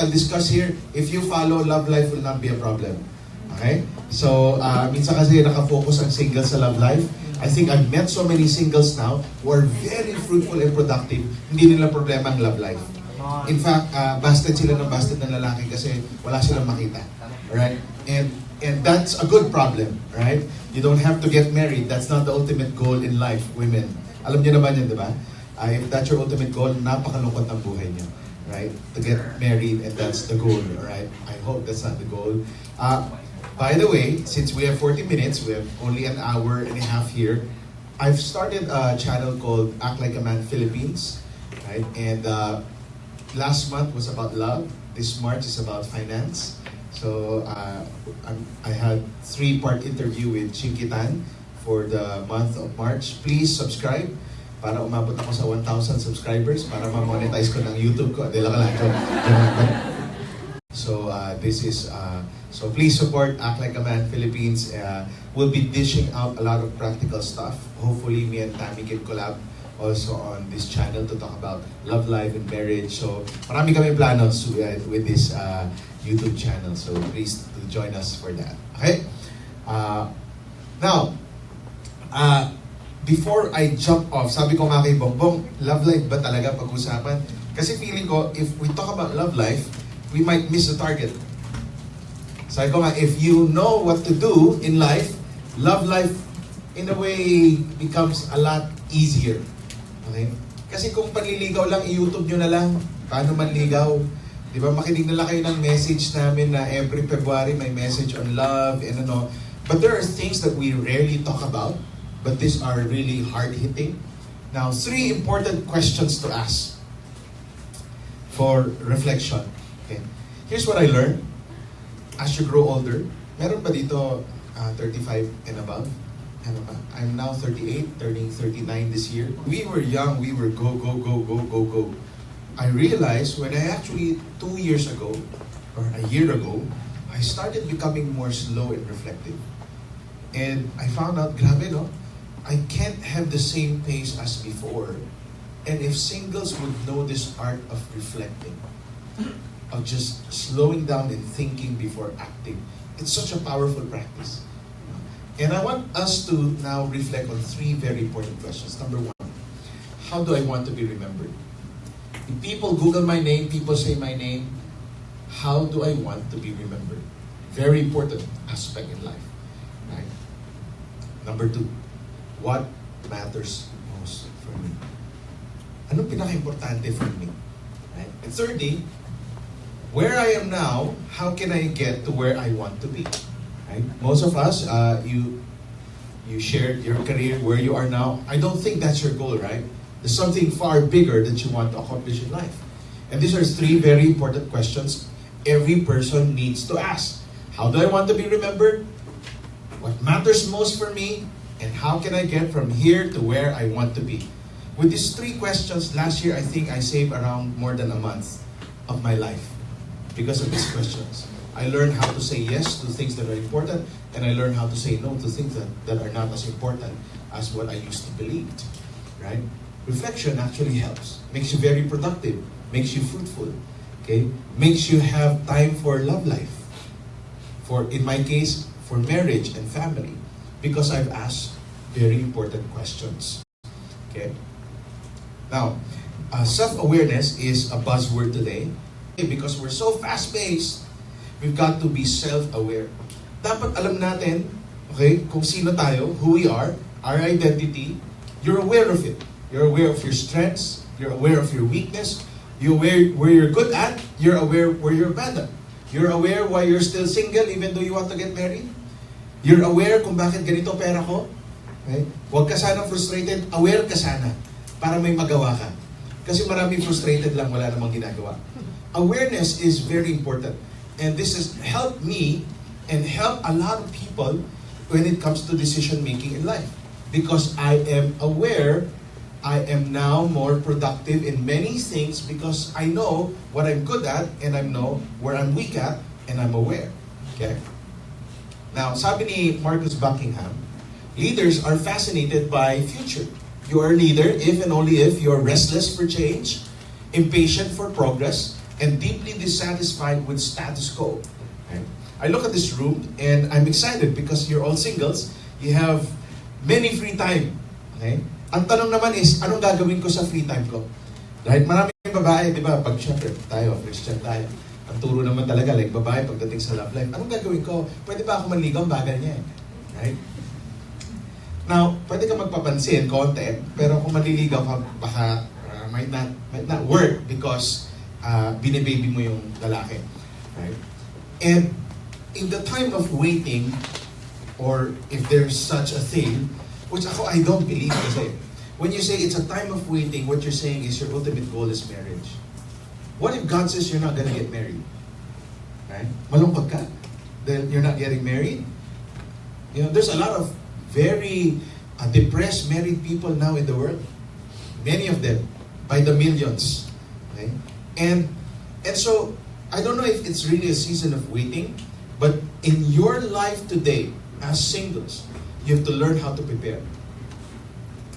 I'll discuss here, if you follow, love life will not be a problem. Okay? So, minsan kasi nakafocus ang singles sa love life. I think I've met so many singles now who are very fruitful and productive. Hindi nila problema ang love life. In fact, busted sila ng busted ng lalaki kasi wala silang makita. Right? And that's a good problem, right? You don't have to get married. That's not the ultimate goal in life, women. Alam niyo naman yun, di ba? If that's your ultimate goal, napakalungkot ng buhay niyo, right? To get married, and that's the goal, right? I hope that's not the goal. By the way, since we have 40 minutes, we have only an hour and a half here, I've started a channel called Act Like a Man Philippines, right? And last month was about love. This March is about finance. So I had 3-part interview with Chinkitan for the month of March. Please subscribe para umabot ako sa 1,000 subscribers para ma-monetize ko ng YouTube ko. Dila ka lang. So this is so please support Act Like a Man Philippines. We'll be dishing out a lot of practical stuff. Hopefully me and Tammy can collab also on this channel to talk about love life and marriage. So marami kami planos with this YouTube channel. So please to join us for that. Okay? Now, before I jump off, sabi ko nga kay Bongbong, love life ba talaga pag-usapan? Kasi feeling ko, if we talk about love life, we might miss the target. Sabi ko nga, if you know what to do in life, love life, in a way, becomes a lot easier. Okay? Kasi kung panliligaw lang, i-YouTube nyo na lang, paano manligaw? Di ba, makinig na lang kayo ng message namin na every February may message on love and ano. But there are things that we rarely talk about, but these are really hard-hitting. Now, 3 important questions to ask for reflection. Okay. Here's what I learned. As you grow older, meron ba dito 35 and above? Ano ba? I'm now 38, turning 39 this year. We were young, we were go, go, go, go, go, go. I realized when I actually 2 years ago, or a year ago, I started becoming more slow and reflective. And I found out, grabe no, I can't have the same pace as before. And if singles would know this art of reflecting, of just slowing down and thinking before acting, it's such a powerful practice. And I want us to now reflect on 3 very important questions. Number 1, how do I want to be remembered? If people Google my name, people say my name, how do I want to be remembered? Very important aspect in life. Right? Number 2, what matters most for me? Anong pinaka-importante for me? Right? And thirdly, where I am now, how can I get to where I want to be? Right? Most of us, you shared your career, where you are now. I don't think that's your goal, right? There's something far bigger that you want to accomplish in life. And these are 3 very important questions every person needs to ask. How do I want to be remembered? What matters most for me? And how can I get from here to where I want to be? With these 3 questions, last year I think I saved around more than a month of my life because of these questions. I learned how to say yes to things that are important, and I learned how to say no to things that are not as important as what I used to believe. Right? Reflection actually helps. Makes you very productive. Makes you fruitful. Okay? Makes you have time for love life. For, in my case, for marriage and family. Because I've asked very important questions. Okay? Now, self-awareness is a buzzword today. Because we're so fast-paced, we've got to be self-aware. Dapat alam natin, okay, kung sino tayo, who we are, our identity. You're aware of it. You're aware of your strengths. You're aware of your weakness. You're aware where you're good at. You're aware where you're bad at. You're aware why you're still single even though you want to get married. You're aware kung bakit ganito pera ko. Okay? Huwag ka sana frustrated. Aware ka sana para may magawa ka. Kasi maraming frustrated lang, wala namang ginagawa. Awareness is very important. And this has helped me and helped a lot of people when it comes to decision making in life. Because I am aware, I am now more productive in many things because I know what I'm good at and I know where I'm weak at and I'm aware. Okay? Now, sabi ni Marcus Buckingham, leaders are fascinated by future. You are a leader if and only if you are restless for change, impatient for progress, and deeply dissatisfied with status quo. Right? I look at this room and I'm excited because you're all singles. You have many free time. Okay? Ang tanong naman is, anong gagawin ko sa free time ko? Right? Maraming babae, di ba? Pag syempre, tayo, Christian tayo. Ang turo naman talaga, like babae, pagdating sa love life, anong gagawin ko? Pwede ba ako manligaw? Bagal niya eh. Right? Now, pwede ka magpapansin, konti, pero kung maliligaw ka, baka might not work because binibaby mo yung lalaki. Right? And in the time of waiting, or if there's such a thing, which ako, I don't believe kasi, when you say it's a time of waiting, what you're saying is your ultimate goal is marriage. What if God says you're not gonna get married? Right? Malungkot ka? Then you're not getting married? You know, there's a lot of very depressed married people now in the world. Many of them, by the millions. Okay? And so, I don't know if it's really a season of waiting, but in your life today, as singles, you have to learn how to prepare.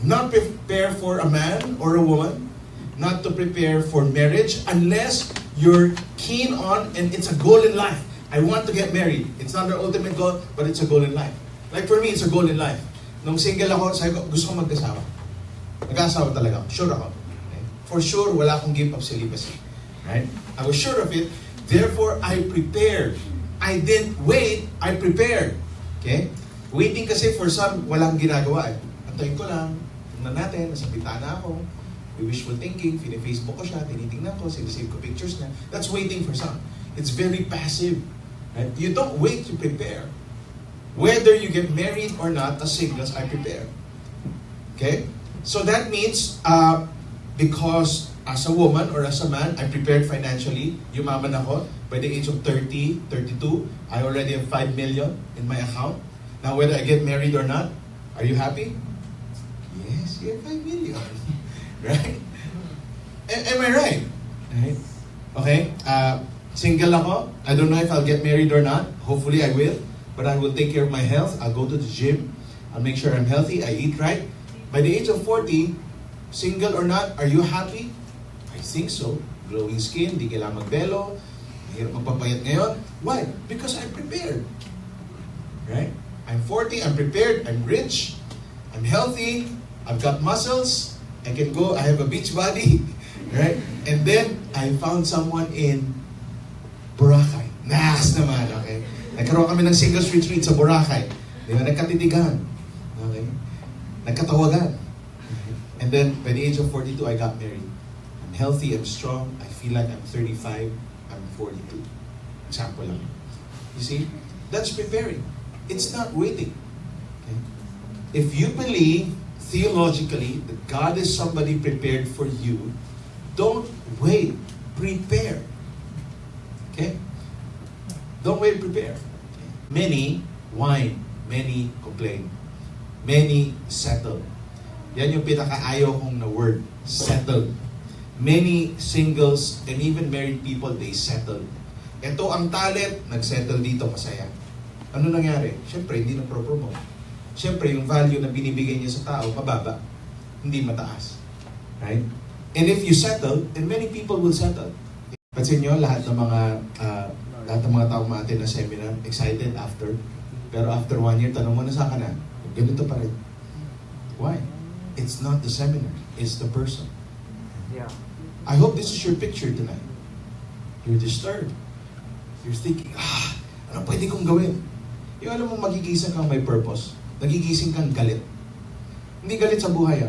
Not prepare for a man or a woman, not to prepare for marriage unless you're keen on, and it's a goal in life. I want to get married. It's not the ultimate goal, but it's a goal in life. Like for me, it's a goal in life. Nung single ako, sabi ko, gusto ko mag-asawa. Mag-asawa talaga. Sure ako. Okay? For sure, wala akong give of celibacy. Right? I was sure of it. Therefore, I prepared. I didn't wait, I prepared. Okay? Waiting kasi for some, walang ginagawa eh. Antayin ko lang, tingnan natin, nasa pitana ako, we wishful thinking, fini-Facebook ko siya, tinitingnan ko, sinisave ko pictures niya. That's waiting for some. It's very passive. Right? You don't wait to prepare. Whether you get married or not, as singles, I prepare. Okay? So that means, because as a woman or as a man, I prepared financially. Yumaman ako. By the age of 30, 32, I already have 5 million in my account. Now, whether I get married or not, are you happy? Yes, you have 5 million. Right? Am I right? Right? Okay? Single ako. I don't know if I'll get married or not. Hopefully, I will. But I will take care of my health. I'll go to the gym. I'll make sure I'm healthy. I eat right. By the age of 40, single or not, are you happy? I think so. Glowing skin, di kailangan magbelo. Mahirap magpapayat ngayon. Why? Because I'm prepared. Right? I'm 40, I'm prepared, I'm rich, I'm healthy, I've got muscles, I can go, I have a beach body. Right? And then, I found someone in Boracay. Nice naman, okay? Nagkaroon kami ng singles retreat sa Boracay. Di ba? Nagkatitigan. Okay? Nagkatawagan. And then, by the age of 42, I got married. I'm healthy, I'm strong, I feel like I'm 35, I'm 42. Example lang. You see? That's preparing. It's not waiting. Okay? If you believe theologically that God is somebody prepared for you, don't wait. Prepare. Okay? Don't wait, prepare. Many whine, many complain, many settle. Yan yung pinakaayaw kong na word, settle. Many singles and even married people, they settle. Ito ang talent, nag-settle dito, masaya. Ano nangyari? Siyempre, hindi na pro-promote. Siyempre, yung value na binibigay niya sa tao, mababa. Hindi mataas. Right? And if you settle, and many people will settle. Pansin nyo, lahat ng mga tao ma-attend na seminar, excited after. Pero after 1 year, tanong mo na sa ka na, ganito pa rin. Why? It's not the seminar, it's the person. Yeah. I hope this is your picture tonight. You're disturbed. You're thinking, ano pwede kong gawin? Yung alam mo, magigising kang may purpose. Nagigising kang galit. Hindi galit sa buhay,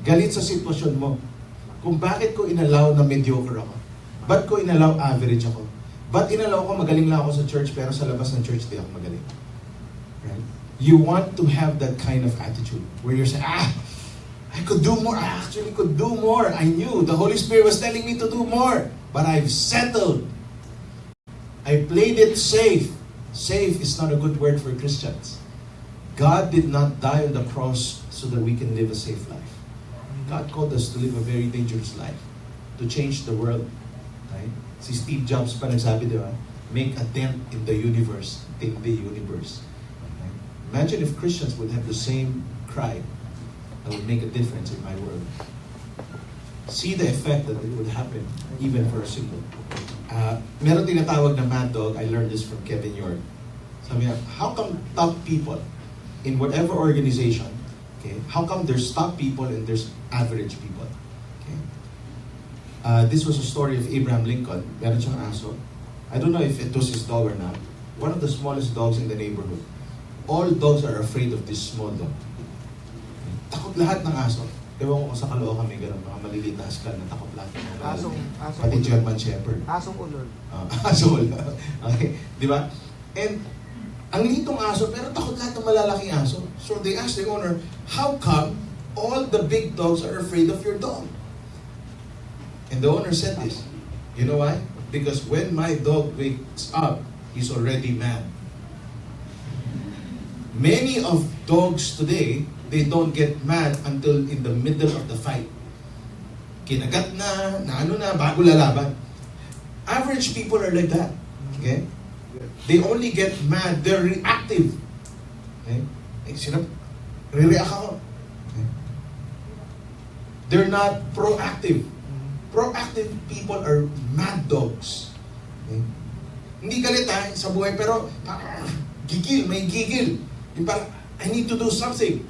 galit sa sitwasyon mo. Kung bakit ko inalaw na mediocre ako? Ba't ko inalaw average ako? Ba't inalaw ko magaling lang ako sa church pero sa labas ng church di ako magaling? Right? You want to have that kind of attitude where you're saying, I could do more. I actually could do more. I knew the Holy Spirit was telling me to do more. But I've settled. I played it safe. Safe is not a good word for Christians. God did not die on the cross so that we can live a safe life. God called us to live a very dangerous life. To change the world. Right? Si Steve Jobs pa nagsabi, di ba? Make a dent in the universe. Take the universe. Right? Imagine if Christians would have the same cry. That would make a difference in my world. see the effect that it would happen even for a single. Meron tinatawag na mad dog. I learned this from Kevin York. Sabi niya, how come top people in whatever organization, okay, how come there's top people and there's average people? Okay? This was a story of Abraham Lincoln. Meron siyang aso. I don't know if it was his dog or not. One of the smallest dogs in the neighborhood. All dogs are afraid of this small dog. Takot lahat ng aso. Ewan ko kung sa Caloocan may ganun, mga maliliit na askal na takot lahat ng mga Asong pati German Shepherd. Asong ulol. Aso wala. Okay, di ba? And ang litong aso, pero takot lahat ng malalaking aso. So they asked the owner, how come all the big dogs are afraid of your dog? And the owner said this, you know why? Because when my dog wakes up, he's already mad. Many of dogs today, they don't get mad until in the middle of the fight. Kinagat na ano na, bago lalaban. Average people are like that. Okay? They only get mad, they're reactive. Okay? Re-react ako. Okay? They're not proactive. Proactive people are mad dogs. Okay? Hindi galit sa buhay, pero gigil, may gigil. Yung parang, I need to do something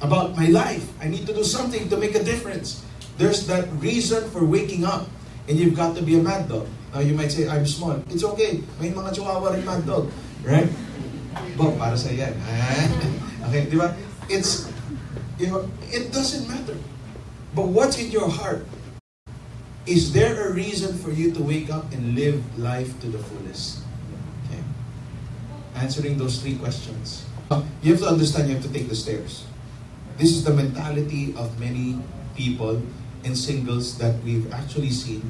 about my life. I need to do something to make a difference. There's that reason for waking up. And you've got to be a mad dog. Now you might say, I'm small. It's okay. May mga chihuahua rin mad dog. Right? Bo, para sa yan. Okay, di ba? It's, you know, it doesn't matter. But what's in your heart? Is there a reason for you to wake up and live life to the fullest? Okay. Answering those three questions. You have to understand, you have to take the stairs. This is the mentality of many people and singles that we've actually seen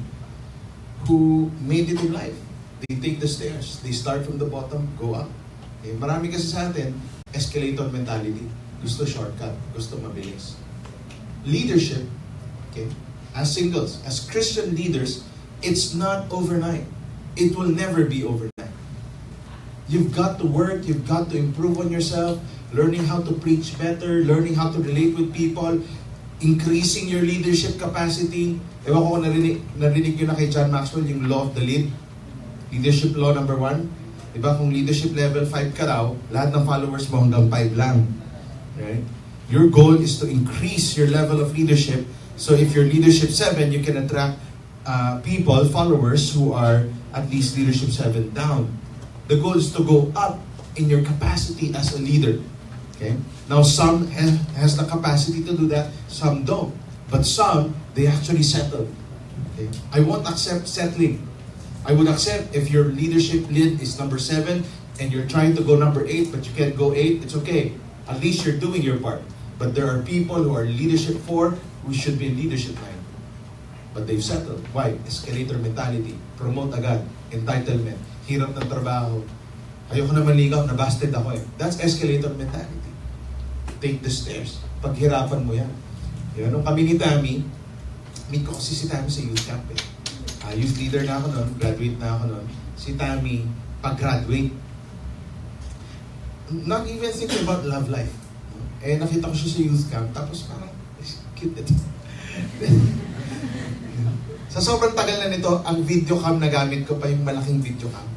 who made it in life. They take the stairs. They start from the bottom, go up. Okay. Marami kasi sa atin, escalator mentality. Gusto shortcut, gusto mabilis. Leadership, okay, as singles, as Christian leaders, it's not overnight. It will never be overnight. You've got to work, you've got to improve on yourself, learning how to preach better, learning how to relate with people, increasing your leadership capacity. Ewan ko kung narinig nyo na kay John Maxwell yung law of the lead. Leadership law number 1. Diba kung leadership level 5 ka raw, lahat ng followers mo hanggang 5 lang. Right? Your goal is to increase your level of leadership. So if you're leadership 7, you can attract people, followers who are at least leadership 7 down. The goal is to go up in your capacity as a leader. Okay? Now some has the capacity to do that, some don't. But some, they actually settle. Okay? I won't accept settling. I would accept if your leadership lead is number 7 and you're trying to go number 8 but you can't go 8, it's okay. At least you're doing your part. But there are people who are leadership 4 who should be in leadership 9. But they've settled. Why? Escalator mentality. Promote agad. Entitlement. Hirap ng trabaho. Ayoko na maligaw, nabasted ako eh. That's escalator mentality. Take the stairs. Paghirapan mo yan. Yun, nung kami ni Tammy, meet ko kasi si Tammy sa youth camp eh. Youth leader na ako noon, graduate na ako noon. Si Tammy, pag-graduate, not even thinking about love life. Eh, nakita ko siya sa youth camp, tapos parang, cute ito. Sa sobrang tagal na nito, ang video cam na gamit ko pa yung malaking video cam.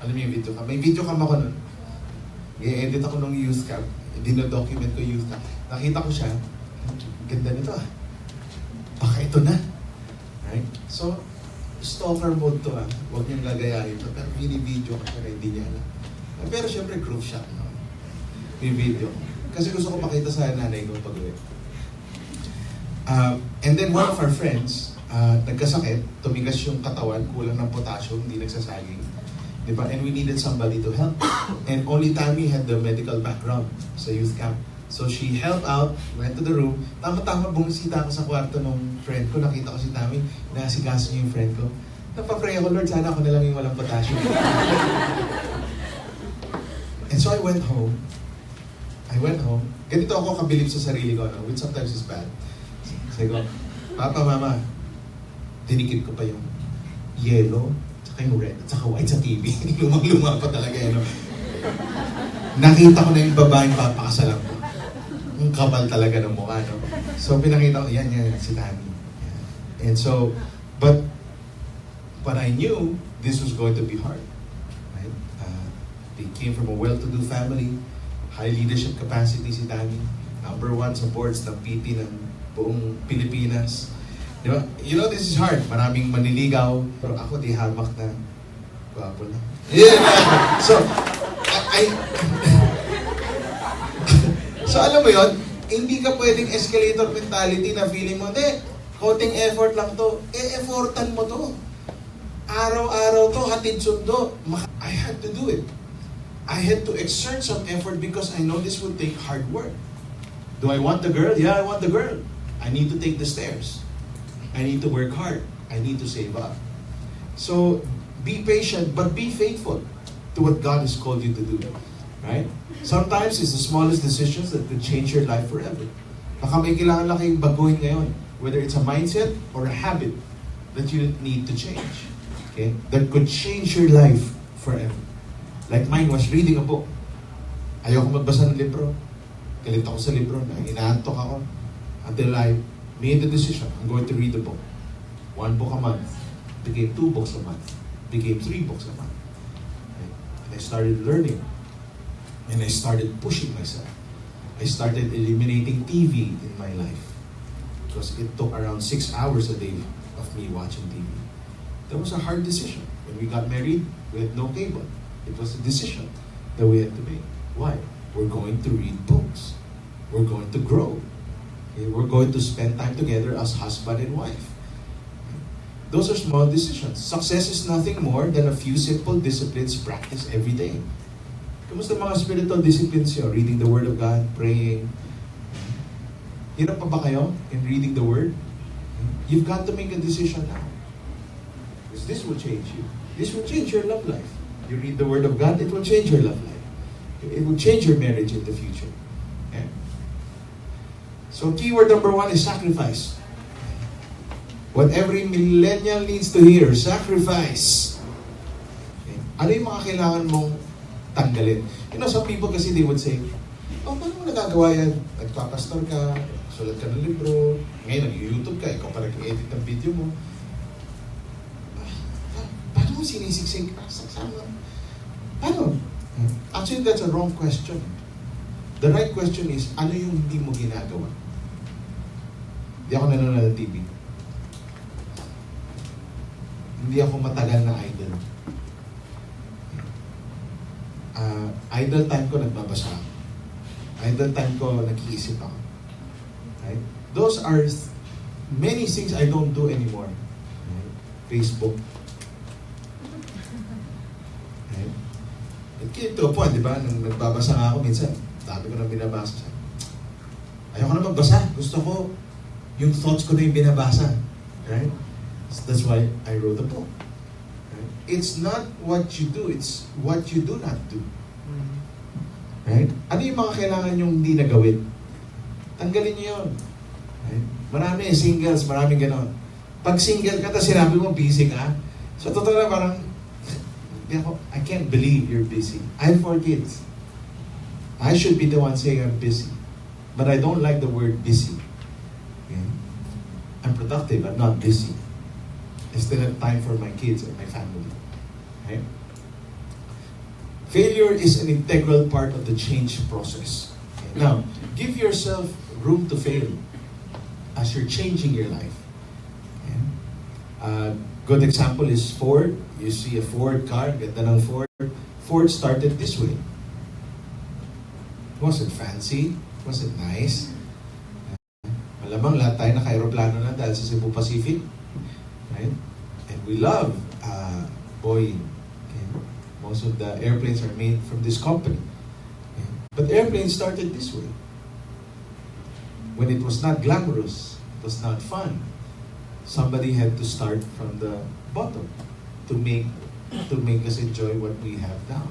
Alam mo yung video cam? May video cam ako nun. I-edit ako nung youth camp. Dino-document ko youth camp. Nakita ko siya. Ganda nito ah. Baka ito na. Right? So, stalker mode to ah. Huwag niyong gagayahin to. Pero video ko pero hindi niya alam. Pero syempre, groove shot. No? May video. Kasi gusto ko makita sa nanay ko pag-uwi. And then one of our friends, nagkasakit, tumigas yung katawan, kulang ng potassium, hindi nagsasaging. Diba? And we needed somebody to help. And only Tammy had the medical background sa youth camp. So she helped out, went to the room. Tama-tama bumisita ako sa kwarto ng friend ko. Nakita ko si Tammy, nasikaso niya yung friend ko. Napapray ako, Lord, sana ako na lang yung walang potassium. And so I went home. Ganito ako kabilib sa sarili ko, no? Which sometimes is bad. Sabi ko, Papa, Mama, dinikit ko pa yung yellow, tsaka yung red, at saka white sa TV. Lumang-luma pa talaga yun. Nakita ko na yung babaeng papakasalan ko. Yung kapal talaga ng mukha, no? So pinakita ko, yan, si Tammy. And so, but I knew this was going to be hard. Right? They came from a well-to-do family, high leadership capacity si Danny, #1 sa boards ng PT ng buong Pilipinas. Di ba? You know, this is hard. Maraming manliligaw, pero ako di hamak na gwapo lang. Yeah! So, so alam mo yon, hindi ka pwedeng escalator mentality na feeling mo, konting effort lang to. Effortan mo to. Araw-araw to, hatid sundo. I had to do it. I had to exert some effort because I know this would take hard work. Do I want the girl? Yeah, I want the girl. I need to take the stairs. I need to work hard. I need to save up. So, be patient, but be faithful to what God has called you to do. Right? Sometimes it's the smallest decisions that could change your life forever. Baka may kailangan lang kayong baguhin ngayon. Whether it's a mindset or a habit that you need to change. Okay? That could change your life forever. Like mine was reading a book. Ayoko magbasa ng libro. Galit ako sa libro. Inaantok ako. Until I made the decision, I'm going to read a book. 1 book a month. Became 2 books a month. Became 3 books a month. And I started learning. And I started pushing myself. I started eliminating TV in my life. Because it took around 6 hours a day of me watching TV. That was a hard decision. When we got married, we had no cable. It was a decision that we had to make. Why? We're going to read books. We're going to grow. Okay? We're going to spend time together as husband and wife. Those are small decisions. Success is nothing more than a few simple disciplines practiced every day. Kamusta mga spiritual disciplines yun? Reading the Word of God, praying. Hirap pa ba kayo in reading the Word? You've got to make a decision now. Because this will change you. This will change your love life. You read the Word of God, it will change your love life. It will change your marriage in the future. Okay? So keyword #1 is sacrifice. What every millennial needs to hear, sacrifice. Okay? Ano yung mga kailangan mong tanggalin? You know, some people kasi they would say, paano mo nagagawa yan? Nagpapastor ka, sulat ka ng libro, ngayon nag-YouTube ka, ikaw pa nag-edit ng video mo. Paano mo sinisiksik? Paano? Actually, that's a wrong question. The right question is, ano yung hindi mo ginagawa? Hindi ako nanonood ng TV. Hindi ako matagal na idol. Idle time ko nagbabasa ako. Idle time ko nag-iisip ako. Right? Those are many things I don't do anymore. Right? Facebook. Right? It came to a point, di ba? Nung nagbabasa nga ako minsan, dami ko nang binabasa siya. Ayoko na magbasa. Gusto ko, yung thoughts ko na yung binabasa. Right? So that's why I wrote a book. Right? It's not what you do, it's what you do not do. Right? Ano yung mga kailangan yung hindi nagawin? Tanggalin niyo yun. Right? Marami singles, maraming ganon. Pag single ka, tapos sinabi mo busy ka, so totoo na parang, I can't believe you're busy. I have 4 kids. I should be the one saying I'm busy. But I don't like the word busy. Okay? I'm productive, I'm not busy. I still have time for my kids and my family. Okay? Failure is an integral part of the change process. Okay? Now, give yourself room to fail as you're changing your life. Okay? Good example is Ford. You see a Ford car, ganda ng Ford. Ford started this way. Was it fancy? Was it nice? Malamang lahat tayo naka-aeroplano na dahil sa Cebu Pacific. Right? And we love Boeing. Okay? Most of the airplanes are made from this company. Okay? But airplanes started this way. When it was not glamorous, it was not fun. Somebody had to start from the bottom to make us enjoy what we have now.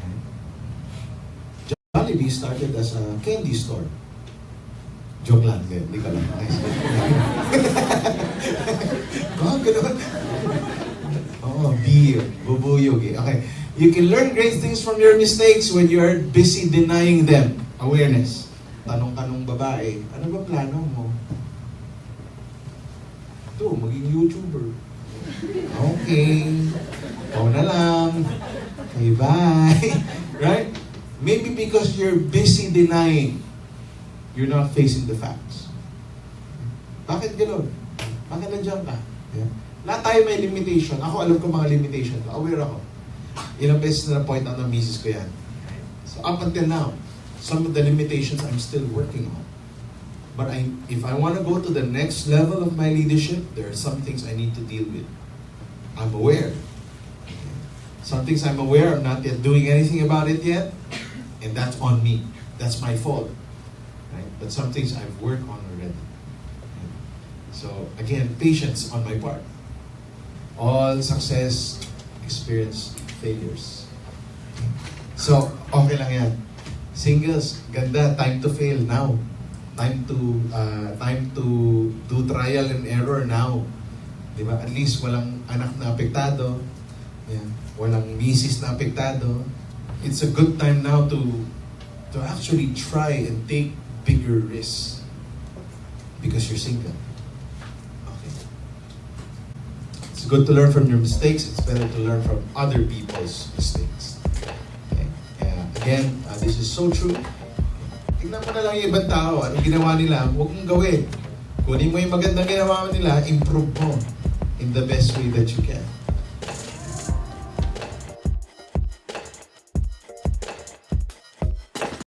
Okay? Jollibee started as a candy store. Joke lang din, hindi ka lang. Gano'n. Beer, bubuyog eh. Okay. You can learn great things from your mistakes when you're busy denying them. Awareness. Tanong ka nung babae, ano ba plano mo? maging YouTuber. Okay. Ikaw na lang. Okay, bye. Right? Maybe because you're busy denying, you're not facing the facts. Bakit gano'n? Bakit nandiyan ka? Yeah. Lahat tayo may limitation. Ako alam ko mga limitation. Aware ako. Ilang beses na point out ng misis ko yan. So up until now, some of the limitations I'm still working on. But if I want to go to the next level of my leadership, there are some things I need to deal with. I'm aware. Some things I'm aware, I'm not yet doing anything about it yet, and that's on me. That's my fault. Right? But some things I've worked on already. So again, patience on my part. All success experience failures. So, okay lang yan. Singles, ganda, time to fail now. Time to do trial and error now. Di ba? At least walang anak na apektado. Yeah. Walang misis na apektado. It's a good time now to actually try and take bigger risks. Because you're single. Okay. It's good to learn from your mistakes. It's better to learn from other people's mistakes. Okay. Again, this is so true. Tignan mo na lang yung ibang tao, anong ginawa nila, huwag mong gawin. Kunin mo yung magandang ginawa nila, improve mo in the best way that you can.